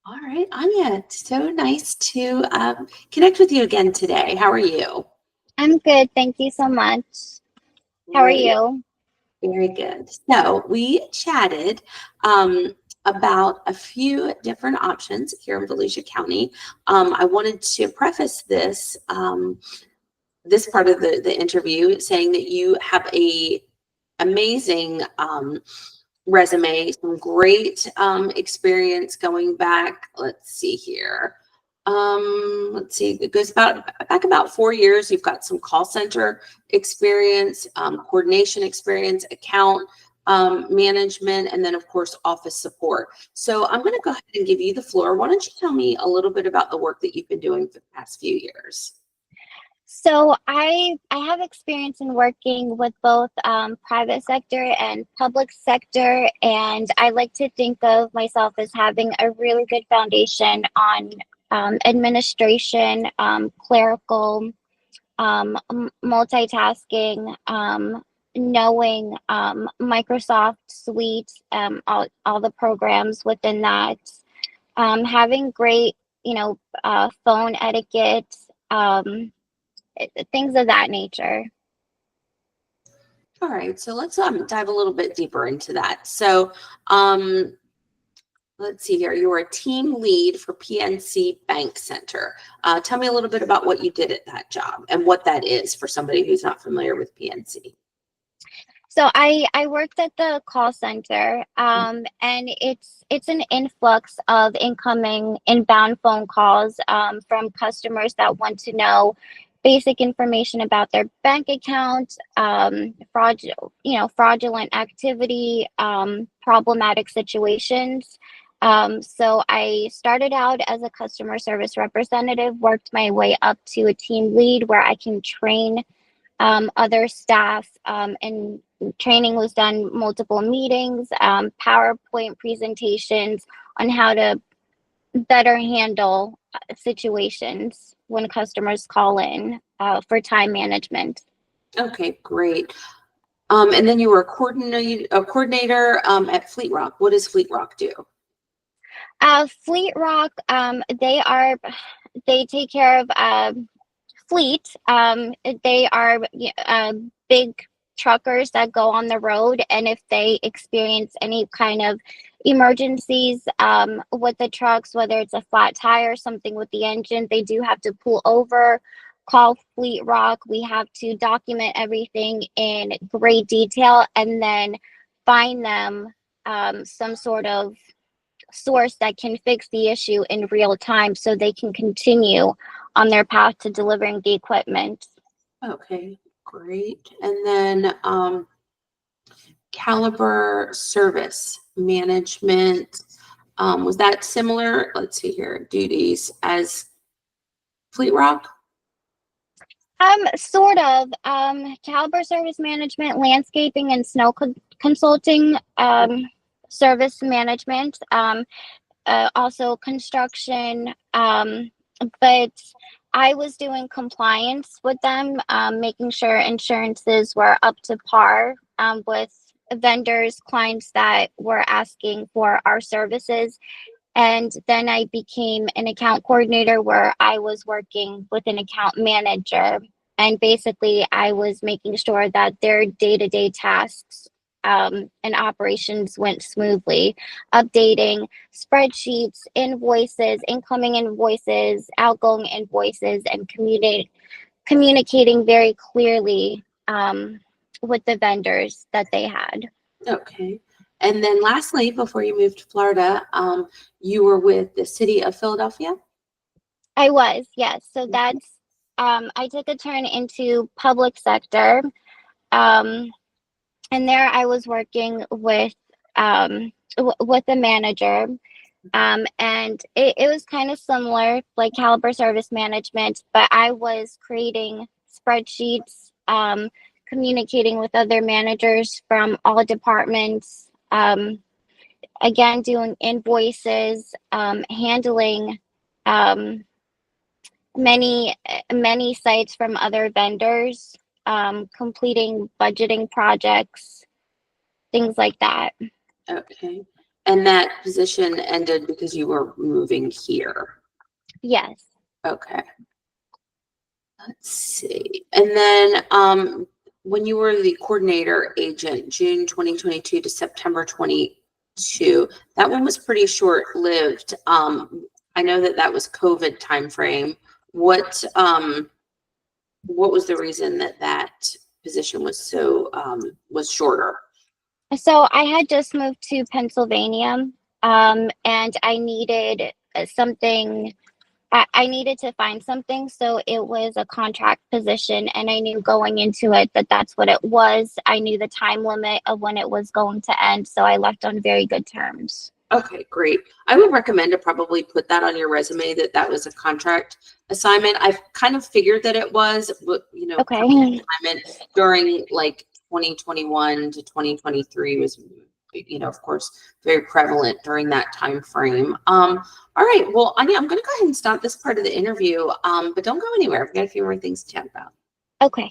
All right, Anya, it's so nice to connect with you again today. How are you? I'm good. Thank you so much. How are Great, you? very good. So we chatted um, about a few different options here in Volusia County. I wanted to preface this part of the interview saying that you have a amazing resume, some great experience going back. Let's see here. Let's see, it goes back about 4 years. You've got some call center experience, coordination experience, account management, and then of course office support. So I'm going to go ahead and give you the floor. Why don't you tell me a little bit about the work that you've been doing for the past few years? So I have experience in working with both private sector and public sector, and I like to think of myself as having a really good foundation on administration, clerical, multitasking, knowing Microsoft Suite, all the programs within that, having great, phone etiquette. Um, Things of that nature. All right, so let's dive a little bit deeper into that. So, um, let's see here. You were a team lead for PNC Bank Center. Tell me a little bit about what you did at that job and what that is for somebody who's not familiar with PNC. So I worked at the call center, and it's an influx of incoming inbound phone calls from customers that want to know basic information about their bank account, fraudulent activity, problematic situations. So I started out as a customer service representative, worked my way up to a team lead where I can train other staff, and training was done multiple meetings, PowerPoint presentations on how to better handle situations when customers call in for time management. Okay, great. And then you were a coordinator at Fleet Rock. What does Fleet Rock do? Fleet Rock, they take care of fleet. They are big truckers that go on the road, and if they experience any kind of emergencies with the trucks, whether it's a flat tire, something with the engine, they do have to pull over, call Fleet Rock. We have to document everything in great detail and then find them some sort of source that can fix the issue in real time so they can continue on their path to delivering the equipment. Okay, great. And then Caliber Service Management. Was that similar? Let's see here, duties as Fleet Rock? Sort of. Caliber service management, landscaping, and snow consulting, service management, also construction. But I was doing compliance with them, making sure insurances were up to par with vendors, clients that were asking for our services. And then I became an account coordinator where I was working with an account manager. And basically, I was making sure that their day to day tasks and operations went smoothly, updating spreadsheets, invoices, incoming invoices, outgoing invoices, and communicating very clearly with the vendors that they had. Okay. And then lastly, before you moved to Florida, you were with the city of Philadelphia? I was, yes. So that's, I took a turn into public sector. Um, and there I was working with a manager. And it was kind of similar, like caliber service management, but I was creating spreadsheets, communicating with other managers from all departments, again, doing invoices, handling um, many sites from other vendors, completing budgeting projects, things like that. Okay. And that position ended because you were moving here. Yes. Okay. Let's see. And then when you were the coordinator agent, June 2022 to September 22, that one was pretty short-lived. I know that was COVID timeframe. What was the reason that position was so was shorter? So I had just moved to Pennsylvania, and I needed something. I needed to find something, so it was a contract position, and I knew going into it that that's what it was. I knew the time limit of when it was going to end, so I left on very good terms. Okay, great. I would recommend to probably put that on your resume that was a contract assignment. I've kind of figured that it was, but Okay. assignment during like 2021 to 2023 was, of course, very prevalent during that time frame. All right. Well, Anya, I'm going to go ahead and stop this part of the interview, but don't go anywhere. I've got a few more things to chat about. Okay.